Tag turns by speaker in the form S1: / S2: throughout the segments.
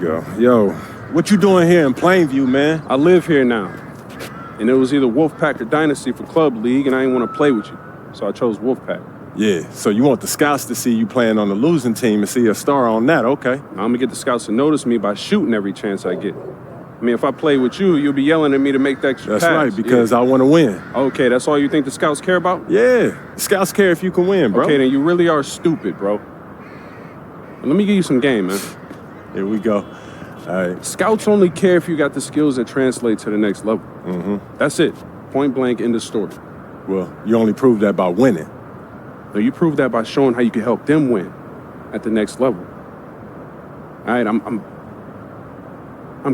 S1: go. Yo, what you doing here in Plainview, man?
S2: I live here now. And it was either Wolfpack or Dynasty for Club League, and I didn't want to play with you. So I chose Wolfpack.
S1: Yeah, so you want the scouts to see you playing on the losing team and see a star on that, okay.
S2: I'm going to get the scouts to notice me by shooting every chance I get. I mean, if I play with you, you'll be yelling at me to make the extra pass.
S1: That's right, because I want to win.
S2: Okay, that's all you think the scouts care about?
S1: Yeah, the scouts care if you can win, bro.
S2: Okay, then you really are stupid, bro. Let me give you some game, man.
S1: Here we go. All right.
S2: Scouts only care if you got the skills that translate to the next level. That's it. Point blank, end of story.
S1: Well, you only prove that by winning.
S2: No, you prove that by showing how you can help them win at the next level. All right, I'm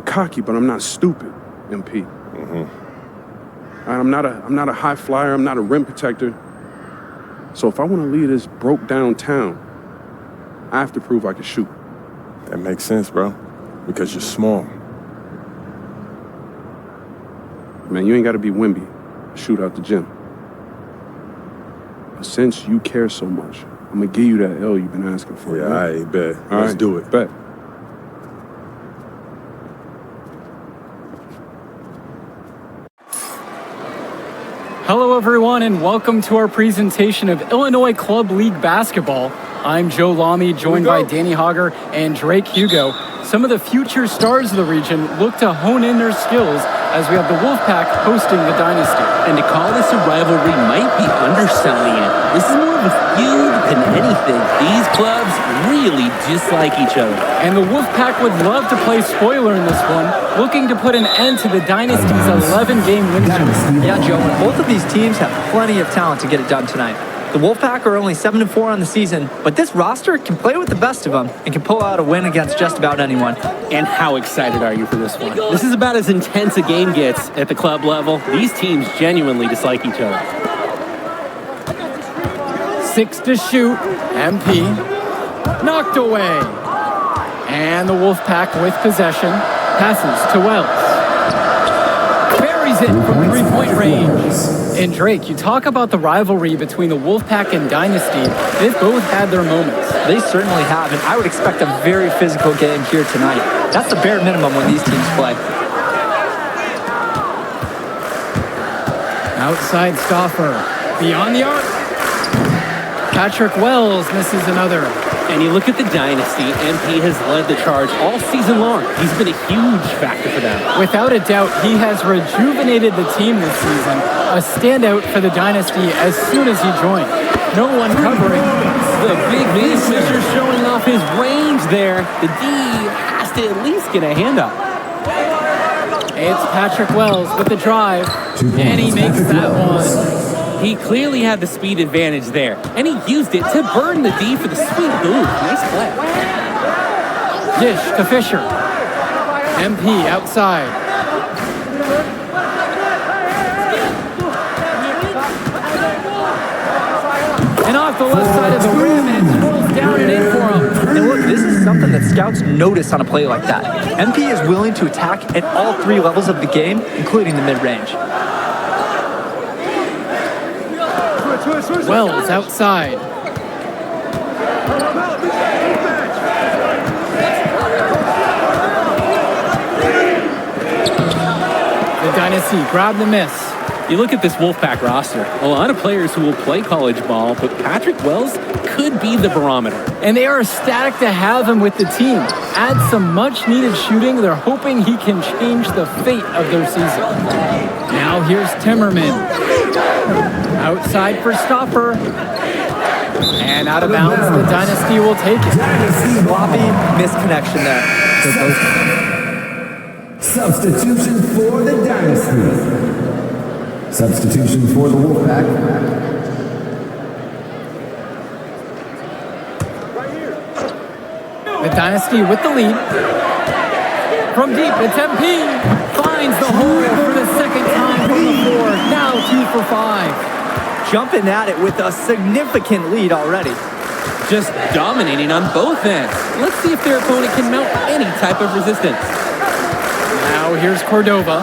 S2: cocky, but I'm not stupid, MP. All right, I'm not a high flyer. I'm not a rim protector. So if I want to lead this broke down town, I have to prove I can shoot.
S1: That makes sense, bro, because you're small.
S2: Man, you ain't got to be Wimby to shoot out the gym. But since you care so much, I'm going to give you that L you've been asking for.
S1: Yeah,
S2: right?
S1: I bet.
S2: All
S1: Let's
S2: right,
S1: do it.
S2: Bet.
S3: Hello, everyone, and welcome to our presentation of Illinois Club League Basketball. I'm Joe Lamy, joined by Danny Hogger and Drake Hugo. Some of the future stars of the region look to hone in their skills as we have the Wolfpack hosting the Dynasty.
S4: And to call this a rivalry might be underselling it. This is more of a feud than anything. These clubs really dislike each other.
S3: And the Wolfpack would love to play spoiler in this one, looking to put an end to the Dynasty's 11-game win streak.
S5: Yeah, Joe, and both of these teams have plenty of talent to get it done tonight. The Wolfpack are only 7-4 on the season, but this roster can play with the best of them and can pull out a win against just about anyone.
S4: And how excited are you for this one? This is about as intense a game gets at the club level. These teams genuinely dislike each other.
S3: 6 to shoot. MP knocked away. And the Wolfpack with possession passes to Wells. Buries it from three-point range. And Drake, you talk about the rivalry between the Wolfpack and Dynasty. They've both had their moments.
S5: They certainly have, and I would expect a very physical game here tonight. That's the bare minimum when these teams play.
S3: Outside stopper. Beyond the arc. Patrick Wells misses another.
S4: And you look at the Dynasty, MP has led the charge all season long. He's been a huge factor for them.
S3: Without a doubt, he has rejuvenated the team this season. A standout for the Dynasty as soon as he joined. No one covering.
S4: The big man Fisher showing off his range there. The D has to at least get a hand up.
S3: It's Patrick Wells with the drive, and he makes that one.
S4: He clearly had the speed advantage there, and he used it to burn the D for the sweet move. Nice play.
S3: Dish to Fisher. MP outside. And off the left side of the rim, and it rolls down and in for him.
S5: And look, this is something that scouts notice on a play like that. MP is willing to attack at all three levels of the game, including the mid-range.
S3: Wells outside. The Dynasty grab the miss.
S4: You look at this Wolfpack roster, a lot of players who will play college ball, but Patrick Wells could be the barometer.
S3: And they are ecstatic to have him with the team. Add some much-needed shooting. They're hoping he can change the fate of their season. Now here's Timmerman. Outside for stopper. And out of bounds, the Dynasty will take it.
S5: Sloppy misconnection there.
S6: Substitution for the Dynasty. Substitution for the Wolfpack.
S3: The Dynasty with the lead. From deep, it's MP. Finds the hole for the second time from the floor. Now 2 for 5.
S5: Jumping at it with a significant lead already.
S4: Just dominating on both ends. Let's see if their opponent can mount any type of resistance.
S3: Now here's Cordova.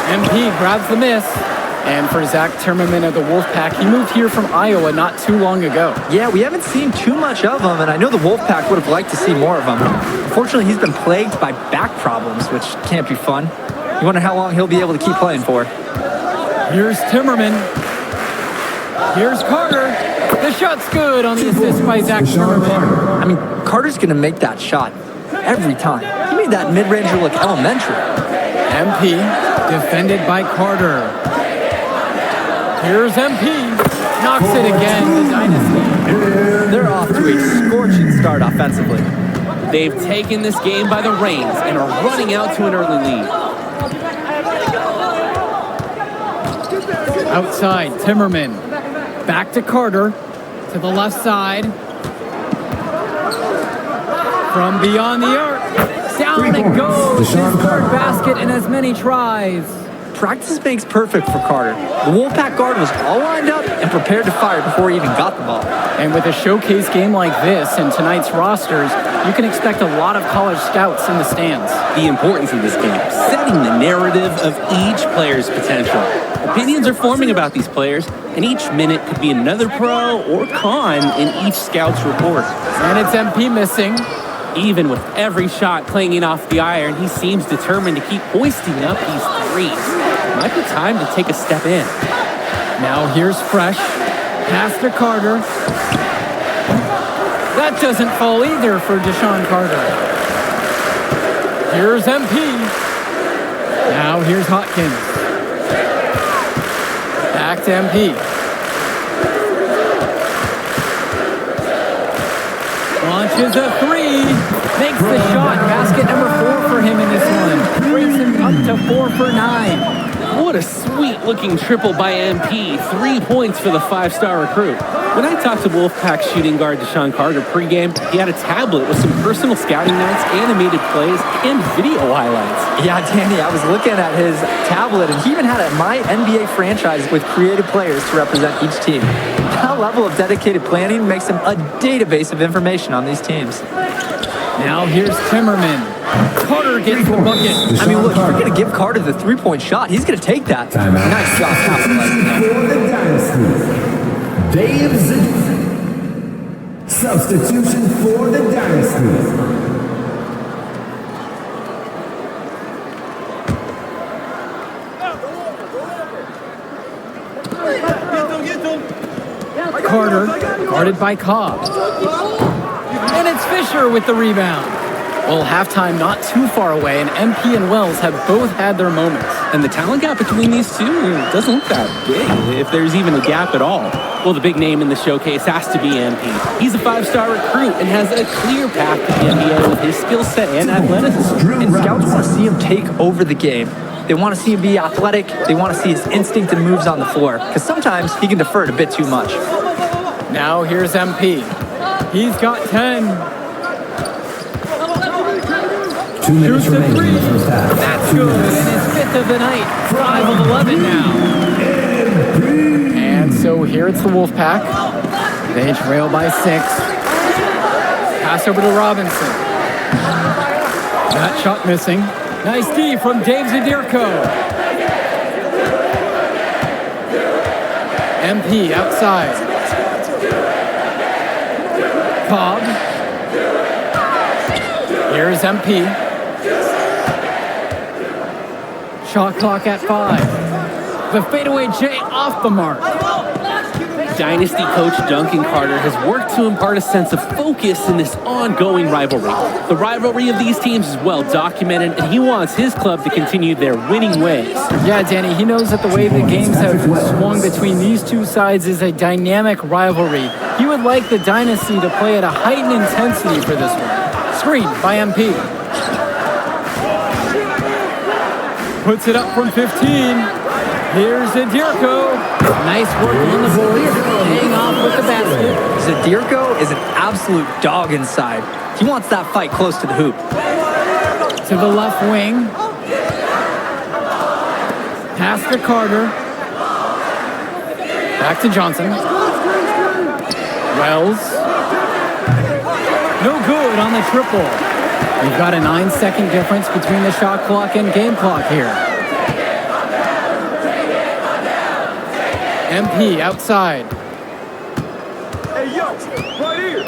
S3: MP grabs the miss. And for Zach Timmerman of the Wolfpack, he moved here from Iowa not too long ago.
S5: Yeah, we haven't seen too much of him, and I know the Wolfpack would have liked to see more of him. Unfortunately, he's been plagued by back problems, which can't be fun. You wonder how long he'll be able to keep playing for.
S3: Here's Timmerman. Here's Carter. The shot's good on the assist by Zach Timmerman.
S5: I mean, Carter's going to make that shot every time. He made that mid-ranger look elementary.
S3: MP, defended by Carter. Here's MP. Knocks it again, the Dynasty.
S5: They're off to a scorching start offensively.
S4: They've taken this game by the reins and are running out to an early lead.
S3: Outside, Timmerman. Back to Carter. To the left side. From beyond the arc. Down it goes. His third basket in as many tries.
S5: Practice makes perfect for Carter. The Wolfpack guard was all lined up and prepared to fire before he even got the ball.
S3: And with a showcase game like this in tonight's rosters, you can expect a lot of college scouts in the stands.
S4: The importance of this game, setting the narrative of each player's potential. Opinions are forming about these players, and each minute could be another pro or con in each scout's report.
S3: And it's MP missing.
S4: Even with every shot clanging off the iron, he seems determined to keep hoisting up these threes. Might be time to take a step in.
S3: Now here's Fresh. Pass to Carter. That doesn't fall either for Deshaun Carter. Here's MP. Now here's Hopkins. Back to MP. Launches a three. Makes the shot. Basket number 4 for him in this one. Brings him up to 4 for 9.
S4: What a sweet-looking triple by MP. 3 points for the 5-star recruit. When I talked to Wolfpack shooting guard Deshaun Carter pregame, he had a tablet with some personal scouting notes, animated plays, and video highlights.
S5: Yeah, Danny, I was looking at his tablet, and he even had a My NBA franchise with creative players to represent each team. That level of dedicated planning makes him a database of information on these teams.
S3: Now here's Timmerman. Carter gets the bucket.
S5: I mean, look, if you're going to give Carter the three-point shot, he's going to take that. Nice job capitalizing there.
S6: For the Dynasty, Dave Substitution for the Dynasty.
S3: Carter, guarded by Cobb. And it's Fisher with the rebound. Well, halftime not too far away, and MP and Wells have both had their moments.
S4: And the talent gap between these two doesn't look that big, if there's even a gap at all. Well, the big name in the showcase has to be MP. He's a 5-star recruit and has a clear path to the NBA with his skill set and athleticism.
S5: And scouts want to see him take over the game. They want to see him be athletic. They want to see his instinct and moves on the floor, because sometimes he can defer it a bit too much.
S3: Now here's MP. He's got 10.
S6: 2 minutes
S3: Shoots a
S6: remaining
S3: three.
S6: in the first half.
S3: That's good, and his 5th of the night. 5 of 11 now. And so here it's the Wolfpack. They trail by 6. Pass over to Robinson. That shot missing. Nice D from Dave Zadirko. MP outside. Cobb. Here's MP. Shot clock at 5. The fadeaway J off the mark.
S4: Dynasty coach Duncan Carter has worked to impart a sense of focus in this ongoing rivalry. The rivalry of these teams is well documented, and he wants his club to continue their winning ways.
S3: Yeah, Danny, he knows that the way the games have swung between these two sides is a dynamic rivalry. He would like the Dynasty to play at a heightened intensity for this one. Screen by MP. Puts it up from 15. Here's Zadirko. Nice work on the board. Hang off with the basket.
S5: Zadirko is an absolute dog inside. He wants that fight close to the hoop.
S3: To the left wing. Pass to Carter. Back to Johnson. Wells. No good on the triple. We've got a 9-second difference between the shot clock and game clock here. MP outside.
S1: Hey, yo, right here.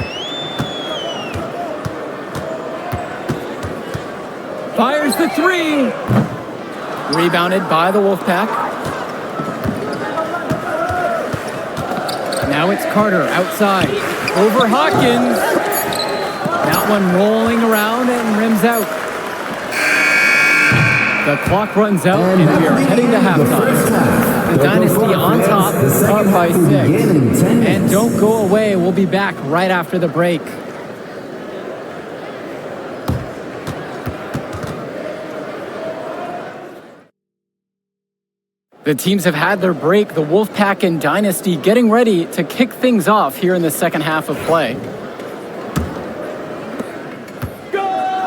S3: Fires the three. Rebounded by the Wolfpack. Now it's Carter outside. Over Hawkins. That one rolling around and rims out. The clock runs out and we are heading to halftime. The Dynasty on top, up by 6. And don't go away, we'll be back right after the break. The teams have had their break, the Wolfpack and Dynasty getting ready to kick things off here in the second half of play.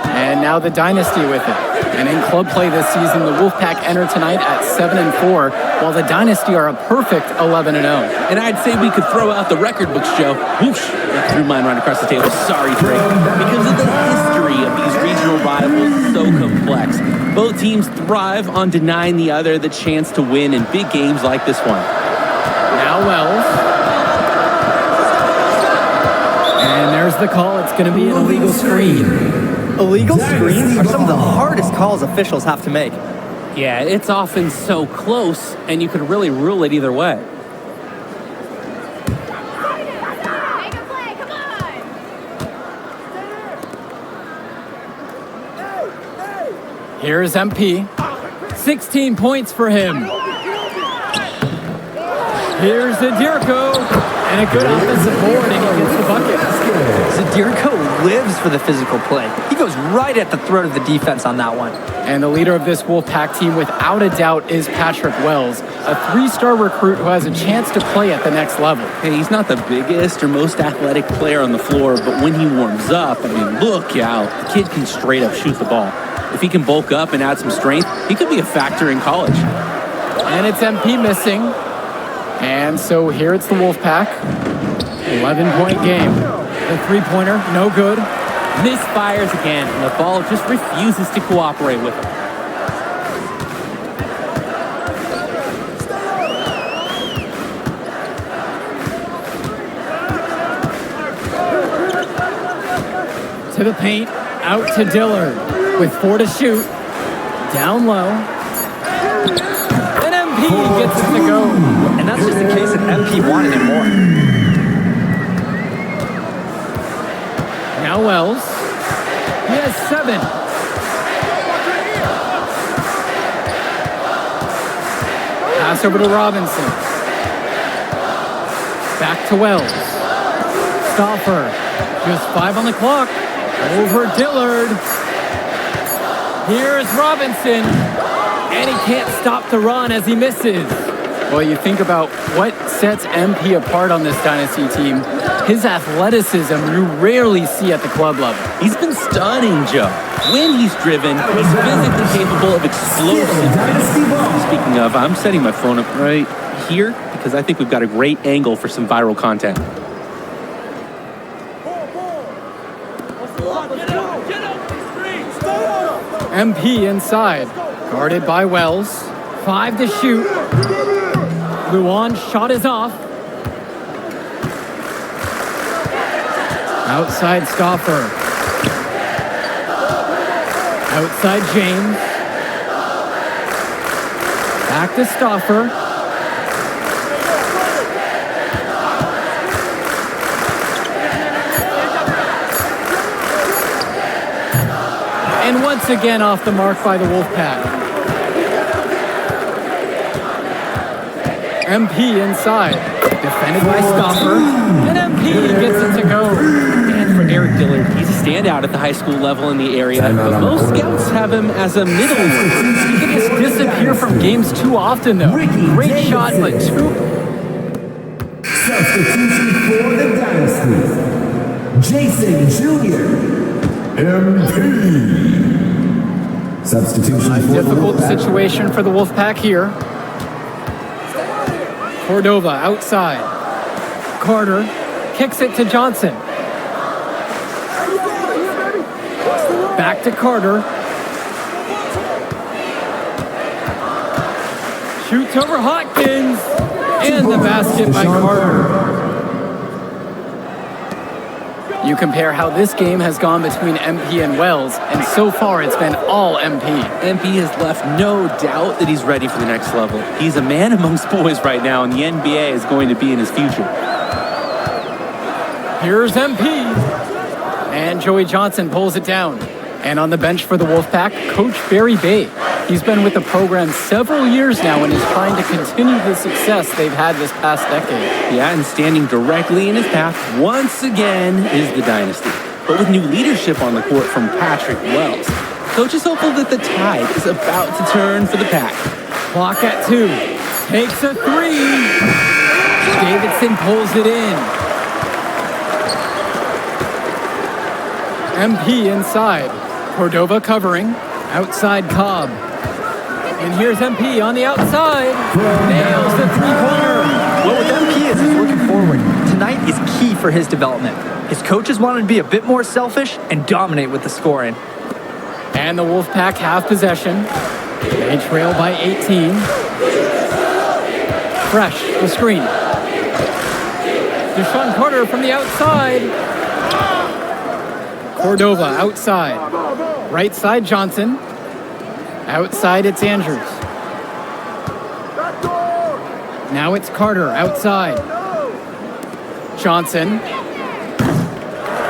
S3: And now the Dynasty with it. And in club play this season, the Wolfpack enter tonight at 7-4, while the Dynasty are a perfect 11-0.
S4: And I'd say we could throw out the record books, Joe. Whoosh! I threw mine right across the table. Sorry, Trey. Because of the history of these regional rivals, so complex. Both teams thrive on denying the other the chance to win in big games like this one.
S3: Now Wells. And there's the call. It's going to be an illegal screen.
S5: Illegal screens are some of the hardest calls officials have to make.
S4: Yeah, it's often so close, and you could really rule it either way.
S7: Make a play, come on!
S3: Here's MP. 16 points for him. Here's Zadirko. And a good offensive board, and he gets the bucket.
S5: Zadirko lives for the physical play. He goes right at the throat of the defense on that one.
S3: And the leader of this Wolfpack team, without a doubt, is Patrick Wells, a 3-star recruit who has a chance to play at the next level.
S4: Hey, he's not the biggest or most athletic player on the floor, but when he warms up, I mean, look out. The kid can straight up shoot the ball. If he can bulk up and add some strength, he could be a factor in college.
S3: And it's MP missing. And so here it's the Wolfpack. 11-point game. The three-pointer, no good.
S4: Misfires again, and the ball just refuses to cooperate with him.
S3: To the paint, out to Dillard. With 4 to shoot. Down low. And MP gets it to go.
S5: And that's just a case of MP wanting it more.
S3: Now Wells. He has 7. Pass over to Robinson. Back to Wells. Stauffer. Just 5 on the clock. Over Dillard. Here's Robinson. And he can't stop the run as he misses. Well, you think about what sets MP apart on this Dynasty team. His athleticism you rarely see at the club level.
S4: He's been stunning, Joe. When he's driven, he's physically capable of explosive. Speaking of, I'm setting my phone up right here because I think we've got a great angle for some viral content.
S3: MP inside, guarded by Wells. 5 to shoot. Luan's shot is off. Outside Stauffer. Outside James. Back to Stauffer. And once again off the mark by the Wolfpack. MP inside. Defended by Stauffer. And MP gets it to go.
S4: And for Eric Dillard, he's a standout at the high school level in the area, but most scouts have him as a middle one.
S3: He can just disappear from games too often, though. Great shot, but too...
S6: Substitution for the Dynasty. Jason Jr. MP. Substitution for
S3: Difficult
S6: the Wolfpack.
S3: situation for the Wolfpack here. Cordova outside. Carter kicks it to Johnson. Back to Carter. Shoots over Hawkins. And the basket by Carter. You compare how this game has gone between MP and Wells, and so far it's been all MP.
S4: MP has left no doubt that he's ready for the next level. He's a man amongst boys right now, and the NBA is going to be in his future.
S3: Here's MP. And Joey Johnson pulls it down. And on the bench for the Wolfpack, Coach Barry Bay. He's been with the program several years now and is trying to continue the success they've had this past decade.
S4: Yeah, and standing directly in his path once again is the dynasty. But with new leadership on the court from Patrick Wells, Coach is hopeful that the tide is about to turn for the Pack.
S3: Clock at 2. Takes a 3. Davidson pulls it in. MP inside. Cordova covering. Outside Cobb. And here's MP on the outside. Nails the three-pointer.
S5: What with MP is looking forward. Tonight is key for his development. His coaches want him to be a bit more selfish and dominate with the scoring.
S3: And the Wolfpack have possession. They trail by 18. Fresh, the screen. Deshaun Carter from the outside. Cordova outside. Right side, Johnson. Outside, it's Andrews. Now it's Carter outside. Johnson.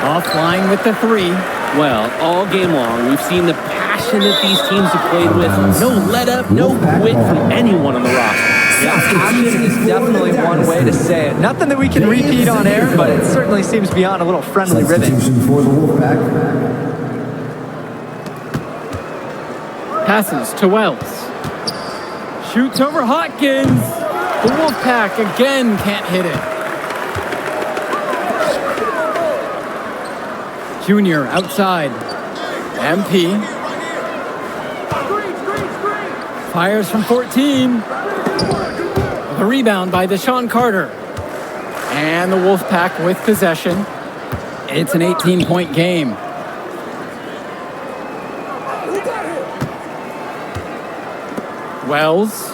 S3: Offline with the 3.
S4: Well, all game long, we've seen the passion that these teams have played with. No let up, no quit from anyone on the roster.
S5: Yeah, passion is definitely one way to say it. Nothing that we can repeat on air, but it certainly seems beyond a little friendly ribbon.
S6: For the Wolfpack.
S3: Passes to Wells. Shoots over Hopkins. The Wolfpack again can't hit it. Junior outside. MP. Fires from 14. The rebound by Deshaun Carter. And the Wolfpack with possession. It's an 18-point game. Wells.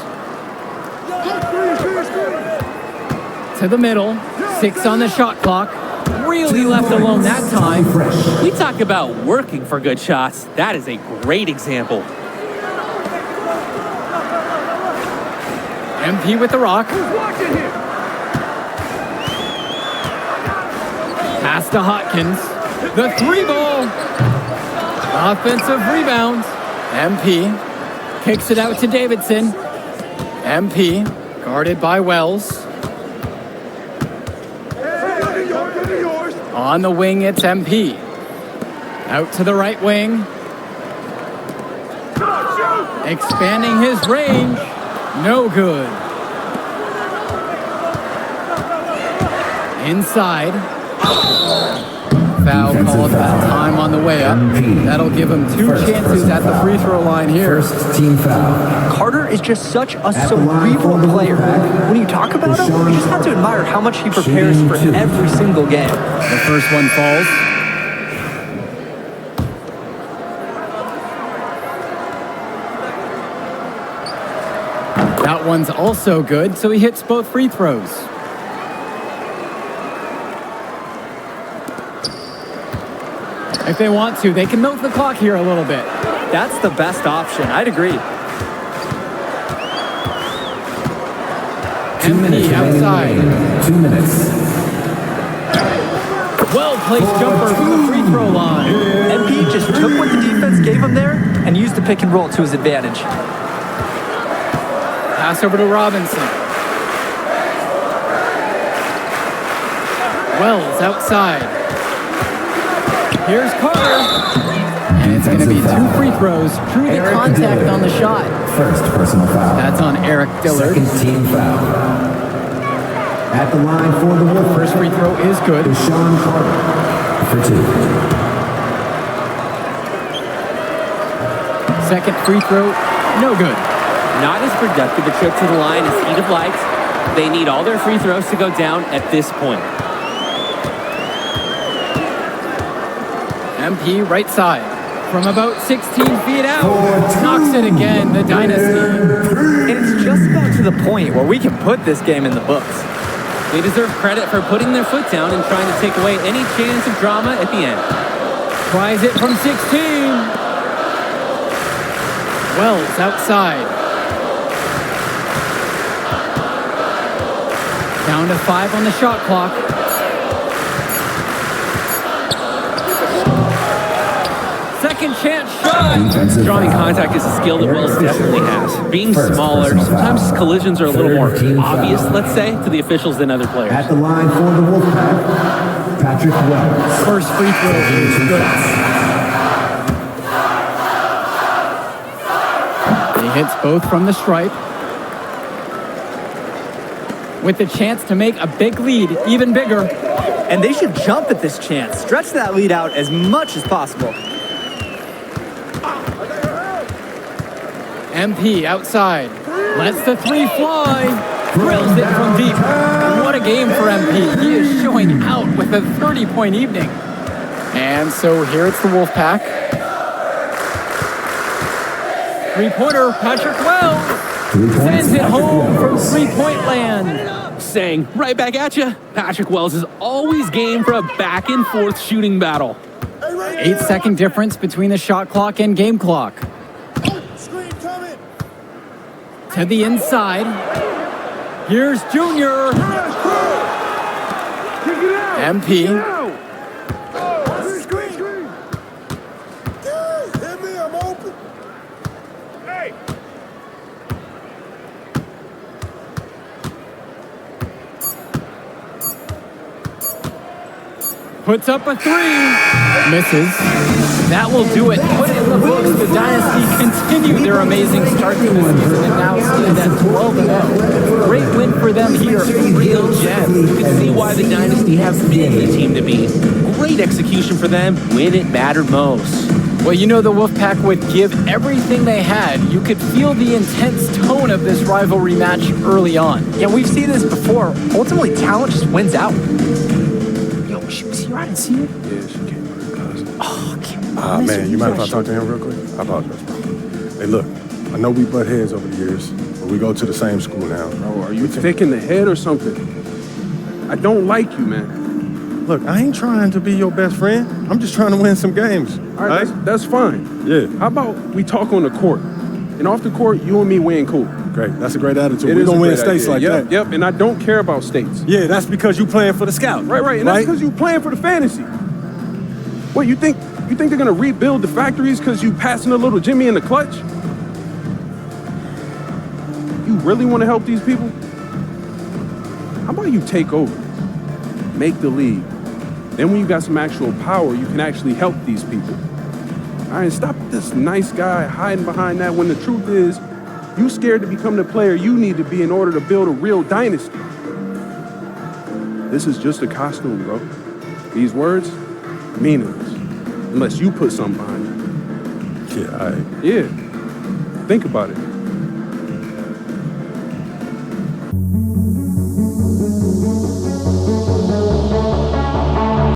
S3: To the middle. 6 on the shot clock. Really left alone that time.
S4: We talk about working for good shots. That is a great example.
S3: MP with the rock. Pass to Hopkins. The 3-ball. Offensive rebound. MP kicks it out to Davidson. MP guarded by Wells. On the wing, it's MP. Out to the right wing. Expanding his range. No good. Inside. Foul called that time on the way up. That'll give him 2 chances at the free throw line here.
S6: First team foul.
S5: Carter is just such a cerebral player. When you talk about him, you just have to admire how much he prepares for every single game.
S3: The first one falls. That one's also good, so he hits both free throws. If they want to, they can milk the clock here a little bit.
S5: That's the best option. I'd agree.
S3: MP outside.
S6: 2 minutes.
S3: Well-placed jumper from the free throw line.
S5: MP just took what the defense gave him there and used the pick and roll to his advantage.
S3: Pass over to Robinson. Wells outside. Here's Carter. And it's going to be 2 free throws. True to contact on the shot.
S6: First personal foul.
S3: That's on Eric Dillard.
S6: Second team foul. At the line for the Wolf.
S3: First free throw is good.
S6: Deshaun Carter for 2.
S3: Second free throw, no good.
S4: Not as productive a trip to the line as he'd have liked. They need all their free throws to go down at this point.
S3: MP right side. From about 16 feet out. Knocks it again, the dynasty.
S5: And it's just about to the point where we can put this game in the books.
S4: They deserve credit for putting their foot down and trying to take away any chance of drama at the end.
S3: Tries it from 16. Wells outside. Down to 5 on the shot clock. Second chance shot.
S4: Drawing contact is a skill that Wells definitely has. Being smaller, sometimes his collisions are a little more obvious, let's say, to the officials than other players.
S6: At the line for the Wolfpack, Patrick Wells.
S3: First free throw is good. He hits both from the stripe. With the chance to make a big lead even bigger.
S5: And they should jump at this chance. Stretch that lead out as much as possible.
S3: MP outside. Lets the three fly. Drills it from deep. What a game for MP. He is showing out with a 30-point evening. And so here it's the Wolfpack. Three-pointer, Patrick Wells. Sends it home from three-point land.
S4: Saying, right back at you, Patrick Wells is always game for a back-and-forth shooting battle.
S3: 8-second difference between the shot clock and game clock. To the inside. Here's Junior. MP. Puts up a three. Misses. That will do it. Put it in the books. The Dynasty continue their amazing start to the season and now stand at 12-0. Great win for them here.
S4: Real gem. You can see why the Dynasty have been the team to beat. Great execution for them when it mattered most.
S3: Well, you know the Wolfpack would give everything they had. You could feel the intense tone of this rivalry match early on.
S5: Yeah, we've seen this before. Ultimately, talent just wins out. Yo, she was here. I didn't see her.
S2: Yeah, she came with her cousin.
S5: Oh, come on.
S1: Man, you mind if I talk to him real quick? I apologize, bro. Hey, look, I know we butt heads over the years, but we go to the same school now.
S2: Bro, are you thick in the head or something? I don't like you, man.
S1: Look, I ain't trying to be your best friend. I'm just trying to win some games.
S2: All right, that's fine.
S1: Yeah.
S2: How about we talk on the court? And off the court, you and me win cool.
S1: Great. That's a great attitude.
S2: It
S1: We
S2: is
S1: don't
S2: a
S1: win
S2: great
S1: states
S2: idea.
S1: like that.
S2: Yep, and I don't care about states.
S1: Yeah, that's because you playing for the scout.
S2: Right, and that's because you playing for the fantasy. What, you think they're gonna rebuild the factories because you passing a little Jimmy in the clutch? You really want to help these people? How about you take over, make the league? Then when you got some actual power, you can actually help these people. All right, stop this nice guy hiding behind that when the truth is, you scared to become the player you need to be in order to build a real dynasty. This is just a costume, bro. These words, meaningless, unless you put something behind it.
S1: Yeah, all right.
S2: Yeah, think about it.